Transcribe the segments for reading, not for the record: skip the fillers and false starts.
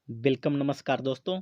Welcome नमस्कार दोस्तों।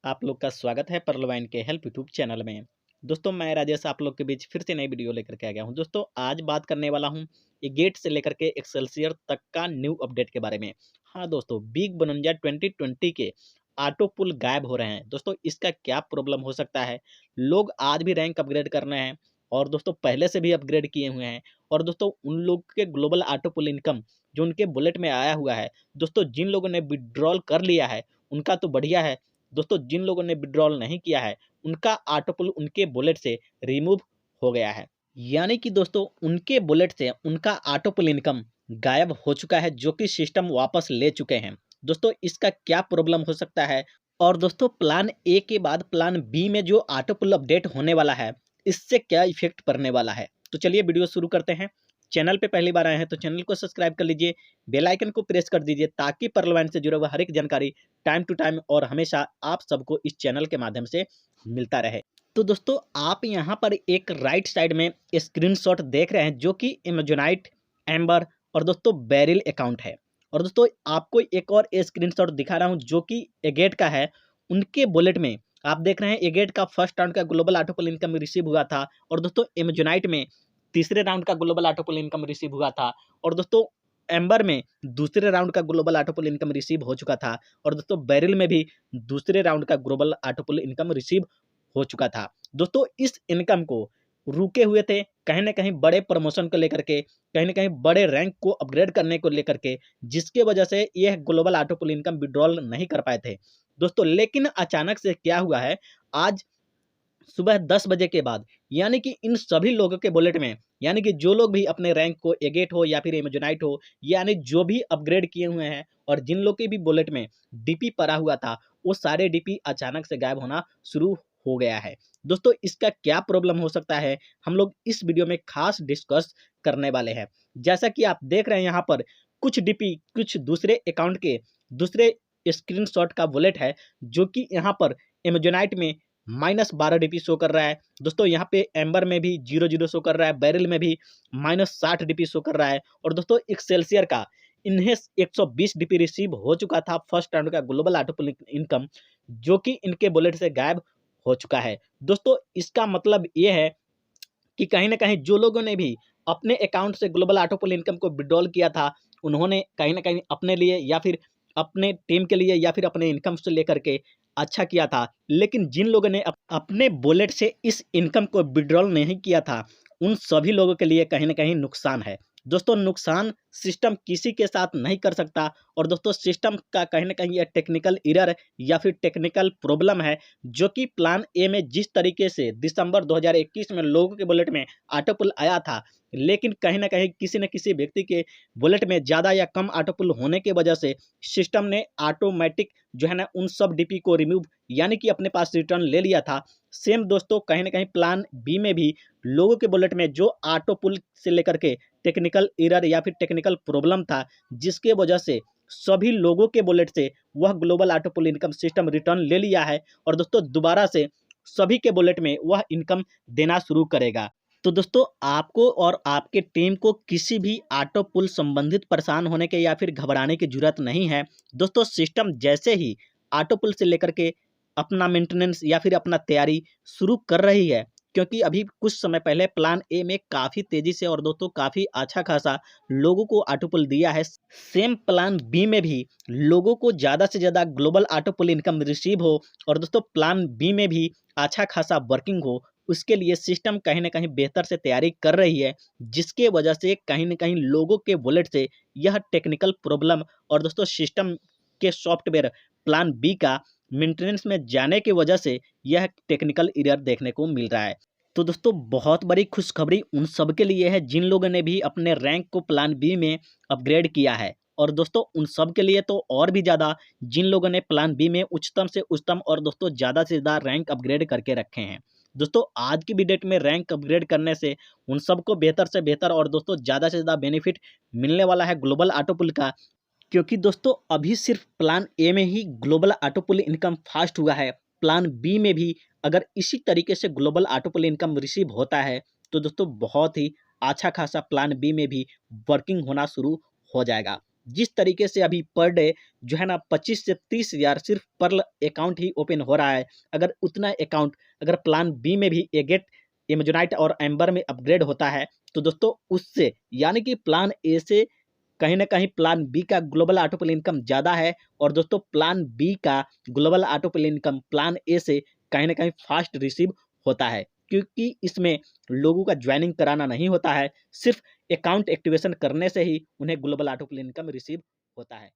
आप लोग का स्वागत है परलवाइन के हेल्प यूट्यूब चैनल में। दोस्तों मैं राजेश आप लोग के बीच फिर से नई वीडियो लेकर के आ गया हूं। दोस्तों आज बात करने वाला हूं ये गेट से लेकर के एक्सेलसियर तक का न्यू अपडेट के बारे में। हाँ दोस्तों, बिग 2020 के ऑटो पुल गायब हो रहे हैं। दोस्तों इसका क्या प्रॉब्लम हो सकता है? लोग आज भी रैंक अपग्रेड करना है और दोस्तों पहले से भी अपग्रेड किए हुए हैं। और दोस्तों उन लोग के ग्लोबल ऑटो पुल इनकम जो उनके बुलेट में आया हुआ है, दोस्तों जिन लोगों ने विड्रॉल कर लिया है उनका तो बढ़िया है। दोस्तों जिन लोगों ने विड्रॉल नहीं किया है उनका ऑटो पुल उनके बुलेट से रिमूव हो गया है। यानी कि दोस्तों उनके बुलेट से उनका ऑटो पुल इनकम गायब हो चुका है, जो कि सिस्टम वापस ले चुके हैं। दोस्तों इसका क्या प्रॉब्लम हो सकता है? और दोस्तों प्लान ए के बाद प्लान बी में जो ऑटो पुल अपडेट होने वाला है, इससे क्या इफेक्ट पड़ने वाला है? तो चलिए वीडियो शुरू करते हैं। चैनल पे पहली बार आए हैं तो चैनल को सब्सक्राइब कर लीजिए, बेल आइकन को प्रेस कर दीजिए ताकि परलवाइन से जुड़ा हुआ हर एक जानकारी टाइम टू टाइम और हमेशा आप सबको इस चैनल के माध्यम से मिलता रहे। तो दोस्तों आप यहाँ पर एक राइट साइड में स्क्रीनशॉट देख रहे हैं जो कि एमेजोनाइट, एम्बर और दोस्तों बेरिल अकाउंट है। और दोस्तों आपको एक और स्क्रीनशॉट दिखा रहा हूँ जो कि एगेट का है। उनके बुलेट में आप देख रहे हैं एगेट का फर्स्ट राउंड का ग्लोबल ऑटोपल इनकम रिसीव हुआ था और दोस्तों एमेजोनाइट में तीसरे राउंड का ग्लोबल ऑटोपल इनकम रिसीव हुआ था और दोस्तों एम्बर में दूसरे राउंड का ग्लोबल ऑटोपुल इनकम रिसीव हो चुका था और दोस्तों बैरिल में भी दूसरे राउंड का ग्लोबल ऑटोपुल इनकम रिसीव हो चुका था। दोस्तों इस इनकम को रुके हुए थे कहीं ना कहीं बड़े प्रमोशन को लेकर के, कहीं ना कहीं बड़े रैंक को अपग्रेड करने को लेकर के, जिसके वजह से यह ग्लोबल ऑटोपुल इनकम विड्रॉल नहीं कर पाए थे दोस्तों। लेकिन अचानक से क्या हुआ है, आज सुबह 10 बजे के बाद यानी कि इन सभी लोगों के बुलेट में, यानी कि जो लोग भी अपने रैंक को एगेट हो या फिर एमेजोनाइट हो, यानी जो भी अपग्रेड किए हुए हैं और जिन लोग के भी बुलेट में डीपी पड़ा हुआ था, वो सारे डीपी अचानक से गायब होना शुरू हो गया है। दोस्तों इसका क्या प्रॉब्लम हो सकता है, हम लोग इस वीडियो में खास डिस्कस करने वाले हैं। जैसा कि आप देख रहे हैं यहाँ पर कुछ डीपी कुछ दूसरे अकाउंट के दूसरे स्क्रीनशॉट का बुलेट है जो कि यहाँ पर एमेजोनाइट में -12 डीपी शो कर रहा है। दोस्तों यहाँ पे एम्बर में भी 0 शो कर रहा है, बैरल में भी -60 डीपी शो कर रहा है और दोस्तों एक्सेल्सियर का इन्हें 120 डीपी रिसीव हो चुका था फर्स्ट राउंड का ग्लोबल ऑटोपुल इनकम, जो कि इनके बुलेट से गायब हो चुका है। दोस्तों इसका मतलब ये है कि कहीं ना कहीं जो लोगों ने भी अपने अकाउंट से ग्लोबल ऑटोपुल इनकम को विड्रॉल किया था, उन्होंने कहीं ना कहीं अपने लिए या फिर अपने टीम के लिए या फिर अपने इनकम से लेकर के अच्छा किया था। लेकिन जिन लोगों ने अपने वॉलेट से इस इनकम को विड्रॉल नहीं किया था, उन सभी लोगों के लिए कहीं ना कहीं नुकसान है। दोस्तों नुकसान सिस्टम किसी के साथ नहीं कर सकता और दोस्तों सिस्टम का कहीं ना कहीं यह टेक्निकल एरर या फिर टेक्निकल प्रॉब्लम है, जो कि प्लान ए में जिस तरीके से दिसंबर 2021 में लोगों के बुलेट में ऑटोपुल आया था, लेकिन कहीं ना कहीं किसी न किसी व्यक्ति के बुलेट में ज़्यादा या कम ऑटोपुल होने की वजह से सिस्टम ने ऑटोमेटिक जो है ना उन सब डीपी को रिमूव यानी कि अपने पास रिटर्न ले लिया था। सेम दोस्तों कहीं ना कहीं प्लान बी में भी लोगों के बुलेट में जो ऑटोपुल से लेकर के टेक्निकल एरर या फिर टेक्निकल प्रॉब्लम था, जिसके वजह से सभी लोगों के बुलेट से वह ग्लोबल ऑटोपुल इनकम सिस्टम रिटर्न ले लिया है और दोस्तों दोबारा से सभी के बुलेट में वह इनकम देना शुरू करेगा। तो दोस्तों आपको और आपके टीम को किसी भी ऑटो पुल संबंधित परेशान होने के या फिर घबराने की जरूरत नहीं है। दोस्तों सिस्टम जैसे ही ऑटो पुल से लेकर के अपना मेंटेनेंस या फिर अपना तैयारी शुरू कर रही है, क्योंकि अभी कुछ समय पहले प्लान ए में काफ़ी तेज़ी से और दोस्तों काफ़ी अच्छा खासा लोगों को ऑटो पुल दिया है। सेम प्लान बी में भी लोगों को ज़्यादा से ज़्यादा ग्लोबल ऑटो पुल इनकम रिसीव हो और दोस्तों प्लान बी में भी अच्छा खासा वर्किंग हो, उसके लिए सिस्टम कहीं ना कहीं बेहतर से तैयारी कर रही है, जिसके वजह से कहीं ना कहीं लोगों के वॉलेट से यह टेक्निकल प्रॉब्लम और दोस्तों सिस्टम के सॉफ्टवेयर प्लान बी का मेंटेनेंस में जाने की वजह से यह टेक्निकल एरर देखने को मिल रहा है। तो दोस्तों बहुत बड़ी खुशखबरी उन सब के लिए है जिन लोगों ने भी अपने रैंक को प्लान बी में अपग्रेड किया है और दोस्तों उन सब के लिए तो और भी ज़्यादा जिन लोगों ने प्लान बी में उच्चतम से उच्चतम और दोस्तों ज़्यादा से ज़्यादा रैंक अपग्रेड करके रखे हैं। दोस्तों आज की भी डेट में रैंक अपग्रेड करने से उन सबको बेहतर से बेहतर और दोस्तों ज़्यादा से ज़्यादा बेनिफिट मिलने वाला है ग्लोबल ऑटोपुल का, क्योंकि दोस्तों अभी सिर्फ प्लान ए में ही ग्लोबल ऑटोपुल इनकम फास्ट हुआ है। प्लान बी में भी अगर इसी तरीके से ग्लोबल ऑटोपुल इनकम रिसीव होता है तो दोस्तों बहुत ही अच्छा खासा प्लान बी में भी वर्किंग होना शुरू हो जाएगा। जिस तरीके से अभी पर डे जो है ना 25 से 30 हज़ार सिर्फ पर अकाउंट ही ओपन हो रहा है, अगर उतना अकाउंट अगर प्लान बी में भी एगेट, एमेजोनाइट और एम्बर में अपग्रेड होता है, तो दोस्तों उससे यानी कि प्लान ए से कहीं न कहीं प्लान बी का ग्लोबल ऑटो फिल इनकम ज़्यादा है, और दोस्तों प्लान बी का global auto fill income plan A से कहीं न कहीं फास्ट रिसीव होता है। क्योंकि इसमें लोगों का जॉइनिंग कराना नहीं होता है, सिर्फ़ अकाउंट एक्टिवेशन करने से ही उन्हें global auto fill income receive होता है।